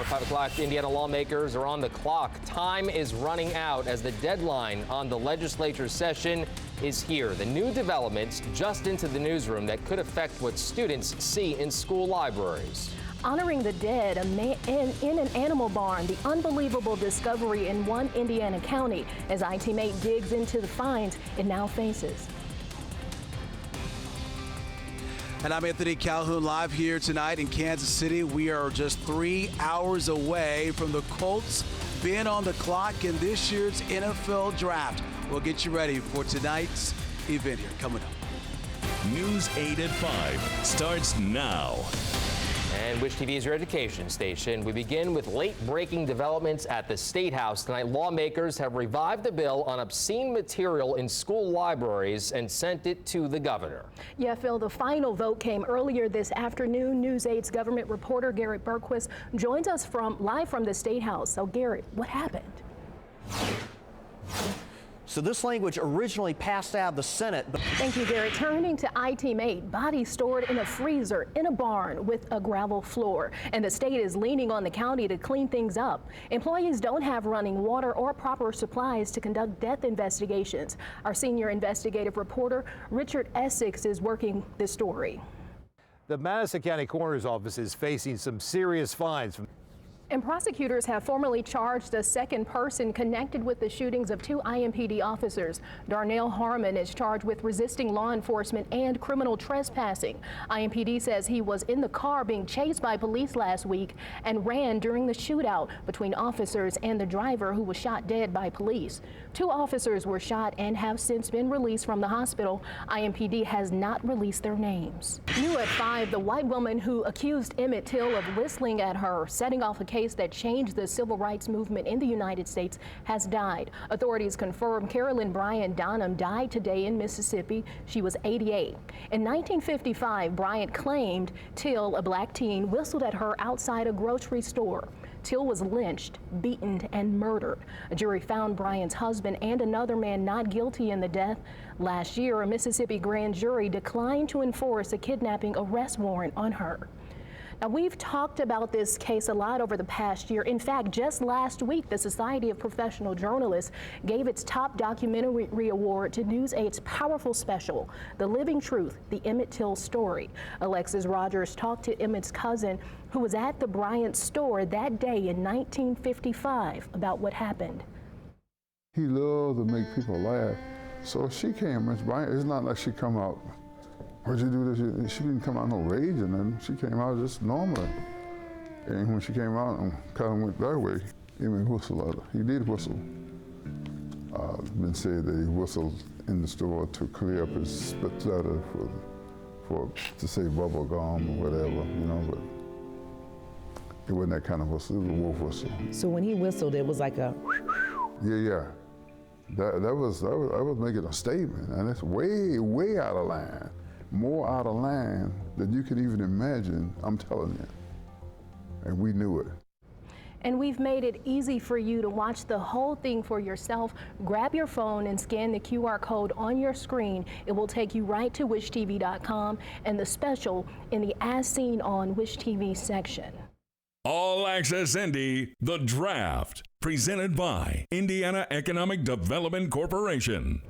At 5 o'clock, Indiana lawmakers are on the clock. Time is running out as the deadline on the legislature session is here. The new developments just into the newsroom that could affect what students see in school libraries. Honoring the dead in an animal barn, the unbelievable discovery in one Indiana county as IT Mate digs into the finds it now faces. And I'm Anthony Calhoun, live here tonight in Kansas City. We are just 3 hours away from the Colts being on the clock in this year's NFL Draft. We'll get you ready for tonight's event here coming up. News 8 at 5 starts now. And Wish TV is your education station. We begin with late-breaking developments at the State House. Tonight, lawmakers have revived the bill on obscene material in school libraries and sent it to the governor. Yeah, Phil, the final vote came earlier this afternoon. News 8's government reporter Garrett Bergquist joins us live from the State House. So, Garrett, what happened? So this language originally passed out of the Senate. Thank you, Garrett. Turning to IT Mate, bodies stored in a freezer in a barn with a gravel floor. And the state is leaning on the county to clean things up. Employees don't have running water or proper supplies to conduct death investigations. Our senior investigative reporter, Richard Essex, is working this story. The Madison County Coroner's Office is facing some serious fines. And prosecutors have formally charged a second person connected with the shootings of 2 IMPD officers. Darnell Harmon is charged with resisting law enforcement and criminal trespassing. IMPD says he was in the car being chased by police last week and ran during the shootout between officers and the driver, who was shot dead by police. 2 officers were shot and have since been released from the hospital. IMPD has not released their names. New at 5, the white woman who accused Emmett Till of whistling at her, setting off a case that changed the civil rights movement in the United States, has died. Authorities confirm Carolyn Bryant Donham died today in Mississippi. She was 88. In 1955, Bryant claimed Till, a black teen, whistled at her outside a grocery store. Till was lynched, beaten, and murdered. A jury found Bryant's husband and another man not guilty in the death. Last year, a Mississippi grand jury declined to enforce a kidnapping arrest warrant on her. Now, we've talked about this case a lot over the past year. In fact, just last week, the Society of Professional Journalists gave its top documentary award to News 8's powerful special, The Living Truth, The Emmett Till Story. Alexis Rogers talked to Emmett's cousin, who was at the Bryant store that day in 1955, about what happened. He loved to make people laugh. So she came, Miss Bryant, it's not like she come out, what'd you do this? She didn't come out no raging, and she came out just normal. And when she came out and kind of went that way, he whistled at her. He did whistle. Been said that he whistled in the store to clear up his splatter to say bubble gum or whatever, you know, but it wasn't that kind of whistle, it was a wolf whistle. So when he whistled, it was like a... Yeah. That was making a statement, and it's way out of line. More out of line than you could even imagine, I'm telling you. And we knew it. And we've made it easy for you to watch the whole thing for yourself. Grab your phone and scan the QR code on your screen. It will take you right to wishtv.com and the special in the As Seen on Wish TV section. All Access Indy, The Draft, presented by Indiana Economic Development Corporation.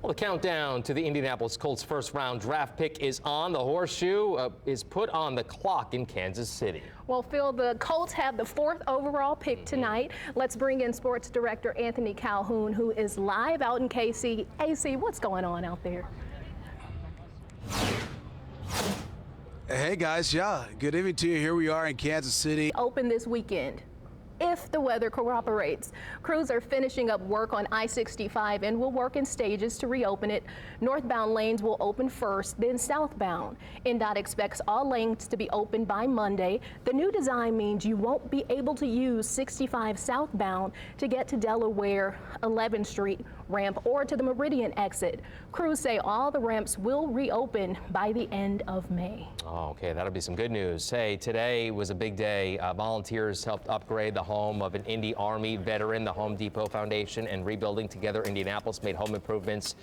Well, the countdown to the Indianapolis Colts first round draft pick is on. The horseshoe is put on the clock in Kansas City. Well, Phil, the Colts have the 4th overall pick tonight. Let's bring in sports director Anthony Calhoun, who is live out in KC. AC, what's going on out there? Hey guys, yeah, good evening to you. Here we are in Kansas City. Open this weekend, if the weather cooperates. Crews are finishing up work on I-65 and will work in stages to reopen it. Northbound lanes will open first, then southbound. NDOT expects all lanes to be open by Monday. The new design means you won't be able to use 65 southbound to get to Delaware 11th Street ramp or to the Meridian exit. Crews say all the ramps will reopen by the end of May. Oh, okay, that'll be some good news. Hey, today was a big day. Volunteers helped upgrade the home of an Indy Army veteran. The Home Depot Foundation and Rebuilding Together Indianapolis made home improvements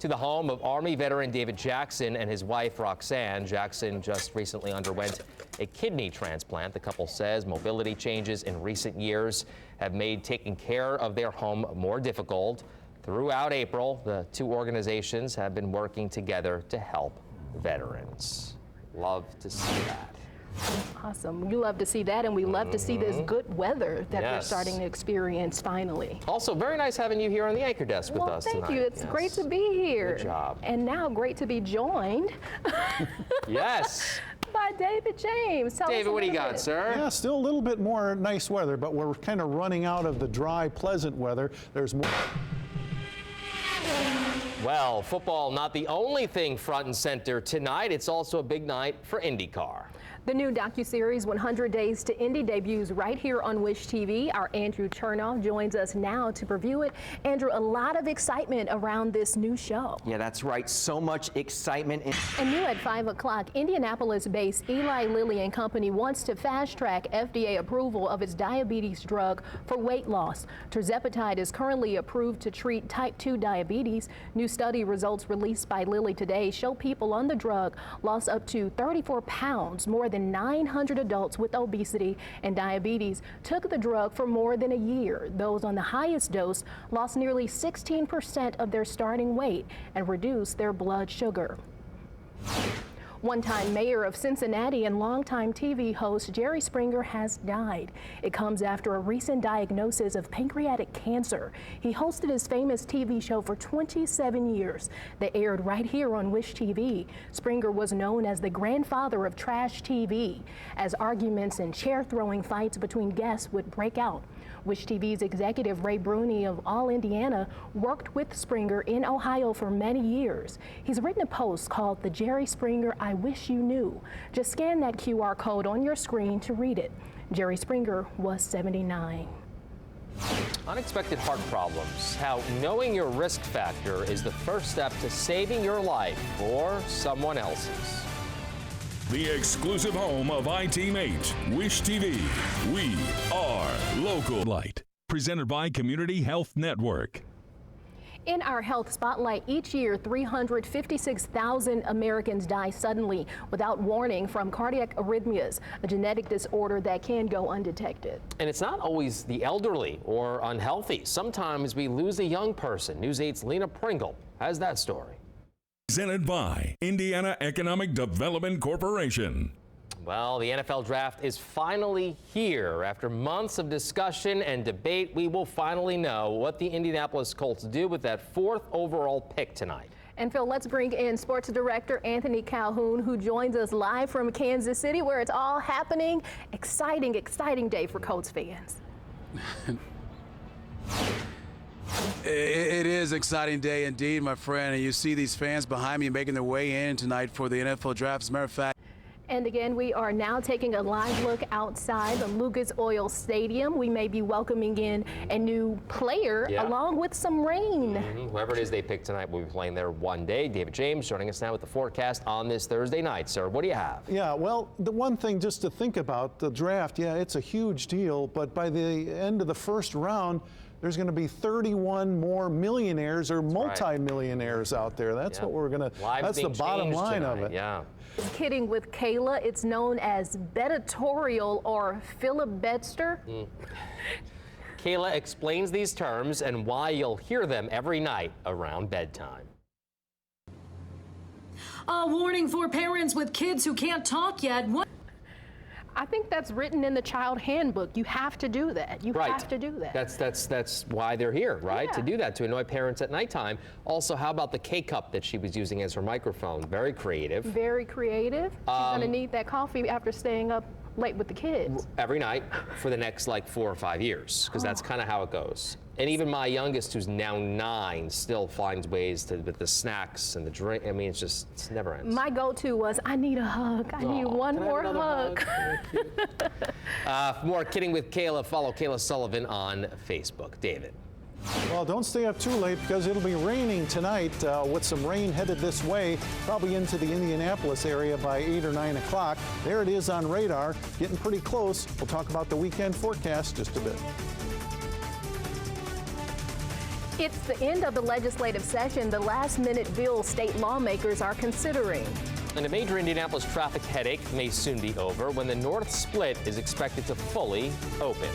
to the home of Army veteran David Jackson and his wife Roxanne. Jackson just recently underwent a kidney transplant. The couple says mobility changes in recent years have made taking care of their home more difficult. Throughout April, the two organizations have been working together to help veterans. Love to see that. Awesome. We love to see that, and we love to see this good weather that we're Yes. starting to experience finally. Also, very nice having you here on the anchor desk with Well, us thank tonight. you. It's great to be here. Good job. And now great to be joined Yes. by David James. Tell us David, a what do you little got, bit. sir? Yeah, still a little bit more nice weather, but we're kind of running out of the dry, pleasant weather. There's more. Well, football not the only thing front and center tonight. It's also a big night for IndyCar. The new docuseries 100 Days to Indy debuts right here on Wish TV. Our Andrew Chernoff joins us now to preview it. Andrew, a lot of excitement around this new show. Yeah, that's right. So much excitement. And new at 5 o'clock, Indianapolis-based Eli Lilly and Company wants to fast-track FDA approval of its diabetes drug for weight loss. Tirzepatide is currently approved to treat type 2 diabetes. New study results released by Lilly today show people on the drug lost up to 34 pounds. More than 900 adults with obesity and diabetes took the drug for more than a year. Those on the highest dose lost nearly 16% of their starting weight and reduced their blood sugar. One-time mayor of Cincinnati and longtime TV host Jerry Springer has died. It comes after a recent diagnosis of pancreatic cancer. He hosted his famous TV show for 27 years. They aired right here on Wish TV. Springer was known as the grandfather of trash TV, as arguments and chair-throwing fights between guests would break out. Wish TV's executive Ray Bruni of All Indiana worked with Springer in Ohio for many years. He's written a post called The Jerry Springer I Wish You Knew. Just scan that QR code on your screen to read it. Jerry Springer was 79. Unexpected heart problems. How knowing your risk factor is the first step to saving your life or someone else's. The exclusive home of iTeam8, Wish TV. We are local. Light. Presented by Community Health Network. In our health spotlight, each year 356,000 Americans die suddenly without warning from cardiac arrhythmias, a genetic disorder that can go undetected. And it's not always the elderly or unhealthy. Sometimes we lose a young person. News 8's Lena Pringle has that story. Presented by Indiana Economic Development Corporation. Well, the NFL draft is finally here. After months of discussion and debate, we will finally know what the Indianapolis Colts do with that 4th overall pick tonight. And Phil, let's bring in sports director Anthony Calhoun, who joins us live from Kansas City, where it's all happening. Exciting, exciting day for Colts fans. It is an exciting day indeed, my friend, and you see these fans behind me making their way in tonight for the NFL draft. As a matter of fact, And again, we are now taking a live look outside the Lucas Oil Stadium. We may be welcoming in a new player along with some rain. Whoever it is they pick tonight will be playing there one day. David James joining us now with the forecast on this Thursday night. Sir, what do you have? Yeah, well, the one thing just to think about, the draft, yeah, it's a huge deal, but by the end of the first round, there's going to be 31 more millionaires or multi-millionaires out there. That's what we're going to, that's the bottom line of it. Yeah. Kidding with Kayla, it's known as bedatorial or filibester. Kayla explains these terms and why you'll hear them every night around bedtime. A warning for parents with kids who can't talk yet. I think that's written in the child handbook. You have to do that. You have to do that. That's why they're here, right? Yeah. To do that, to annoy parents at nighttime. Also, how about the K-cup that she was using as her microphone? Very creative. Very creative. She's going to need that coffee after staying up late with the kids. Every night for the next like 4 or 5 years, because that's kind of how it goes. And even my youngest, who's now 9, still finds ways to, with the snacks and the drink. I mean, it's never ends. My go-to was, I need a hug. I need one more hug. For more Kidding with Kayla, follow Kayla Sullivan on Facebook. David. Well, don't stay up too late because it'll be raining tonight with some rain headed this way, probably into the Indianapolis area by 8 or 9 o'clock. There it is on radar, getting pretty close. We'll talk about the weekend forecast just a bit. It's the end of the legislative session, the last-minute bill state lawmakers are considering. And a major Indianapolis traffic headache may soon be over when the north split is expected to fully open.